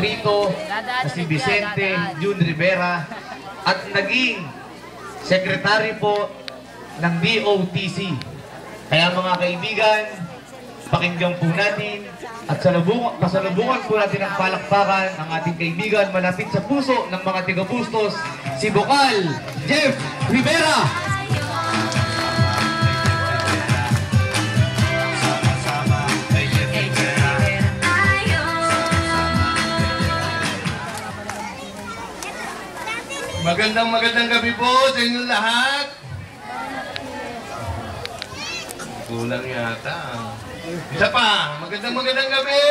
rito na si Vicente Jun Rivera at naging sekretary po ng DOTC. Kaya mga kaibigan, pakinggan po natin at pasalubungan po natin ang palakpakan ng ating kaibigan malapit sa puso ng mga tiga-Bustos, si Bokal Jeff Rivera. Magandang gabi po sa inyong lahat. Kulang yata. Isa pa, magandang gabi.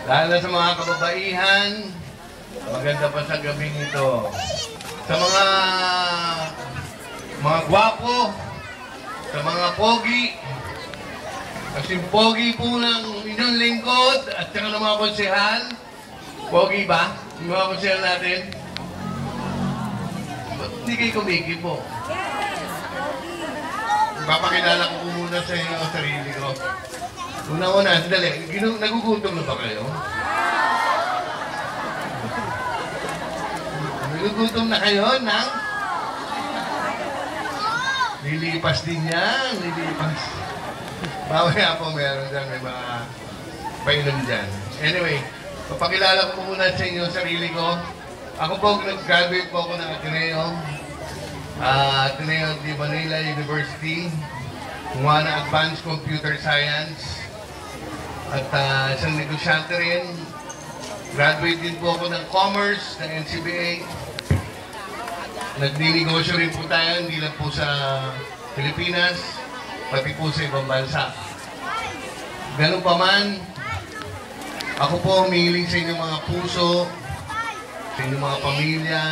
Lalo sa mga kababaihan, maganda pa sa gabing ito. Sa mga gwapo, sa mga pogi, kasi pogi po ng inyong lingkod at saka ng mga konsehal. Pogi ba? Yung mga konsehal natin? Ba't hindi kayo kumiki po? Papakilala ko muna sa inyo ang sarili ko. Una-una, sandali, nagugutom na ba kayo? Nagugutom na kayo ng? Lilipas din yan, lilipas. Mamaya po meron dyan, may mga painom dyan. Anyway, papakilala ko muna sa inyo ang sarili ko. Ako po, nag-graduate po ako ng Ateneo. Ateneo de Manila University, kumuha ng Advanced Computer Science at isang negosyante rin. Graduate din po ako ng Commerce ng NCBA. Nagninegosyo rin po tayo, hindi lang po sa Pilipinas, pati po sa ibang bansa. Ganun pa man, ako po humihiling sa inyong mga puso, sa inyong mga pamilya.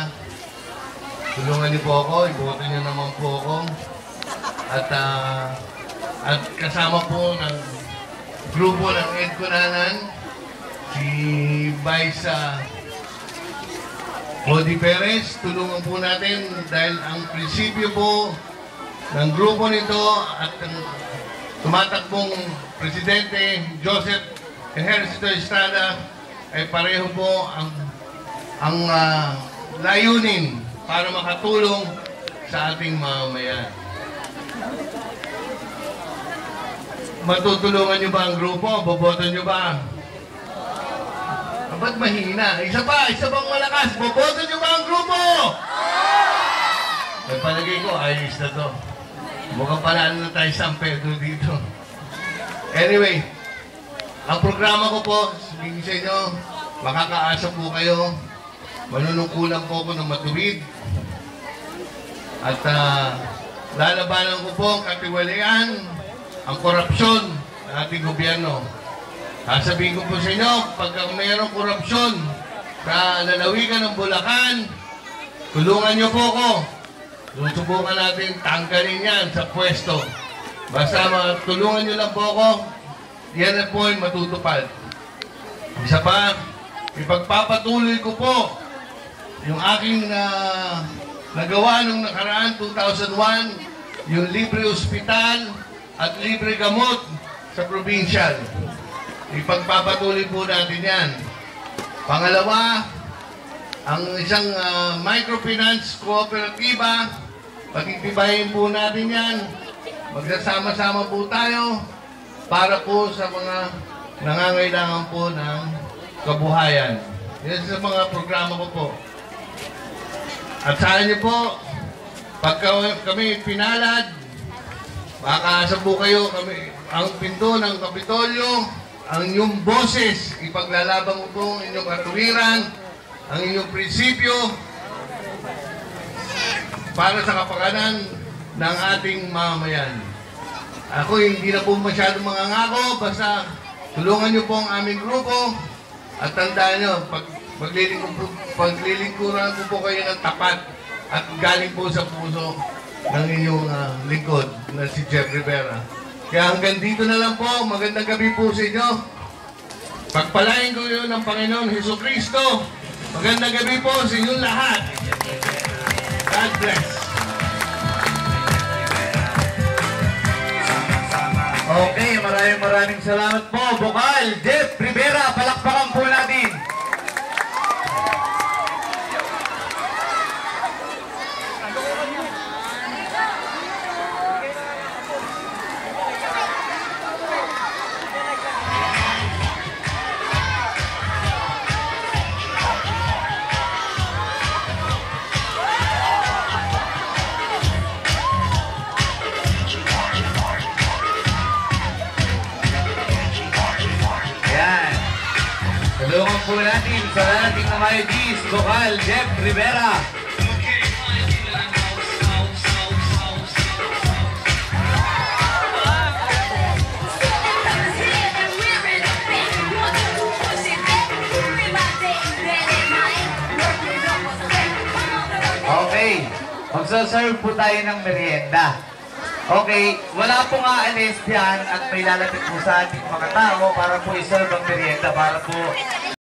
Tulungan niyo po ako, iboto niyo naman po ako. At kasama po ng grupo ng Ed Cunanan, si Vice Cody Perez. Tulungan po natin dahil ang prinsipyo po ng grupo nito at ang tumatakbong Presidente Joseph Ejercito Estrada ay pareho po ang layunin para makatulong sa ating mamamayan. Matutulungan nyo ba ang grupo? Boboto nyo ba? Ba't mahina? Isa bang malakas? Boboto nyo ba ang grupo? May palagay ko, ayos na to. Mukhang panalo na tayo San Pedro dito. Anyway, ang programa ko po, sabihin sa inyo, makakaasa po kayo. Manunungkulan po ako ng matuwid. At lalabanan ko po ang katiwalian, ang korupsyon ng ating gobyerno. Sasabihin ko po sa inyo, pagka mayroong korupsyon sa lalawigan ng Bulacan, tulungan niyo po ako. Susubukan natin tanggalin yan sa pwesto. Basta tulungan niyo lang po ako, yan na po ay matutupad. Isa pa, ipagpapatuloy ko po yung aking nagawa nung nakaraan, 2001, yung libre ospital at libre gamot sa provincial. Ipagpapatuloy po natin yan. Pangalawa, ang isang microfinance kooperatiba, pagtitibayin po natin yan. Magsasama-sama po tayo para po sa mga nangangailangan po ng kabuhayan. Yan sa mga programa ko po. At saan niyo po, pagka kami pinalad, makakaasa po kayo kami, ang pinto ng Kapitolyo, ang inyong boses, ipaglalaban mo po ang inyong katuwiran, ang inyong prinsipyo, para sa kapakanan ng ating mamamayan. Ako hindi na po masyadong mangangako, basta tulungan niyo po ang aming grupo, at tandaan niyo, paglilingkuran ko po kayo ng tapat at galing po sa puso ng inyong lingkod na si Jeff Rivera. Kaya hanggang dito na lang po. Magandang gabi po sa inyo. Pagpalain ko yun ng Panginoon Jesucristo. Magandang gabi po sa inyong lahat. God bless. Okay, maraming salamat po, Bokal Jeff. naman po natin sa darating na mga G's, Vocal, Jeff Rivera. Okay, magsaserve po tayo ng merienda. Okay, wala pong aalis yan at may lalapit po sa ating mga tao para po iserve ang merienda para po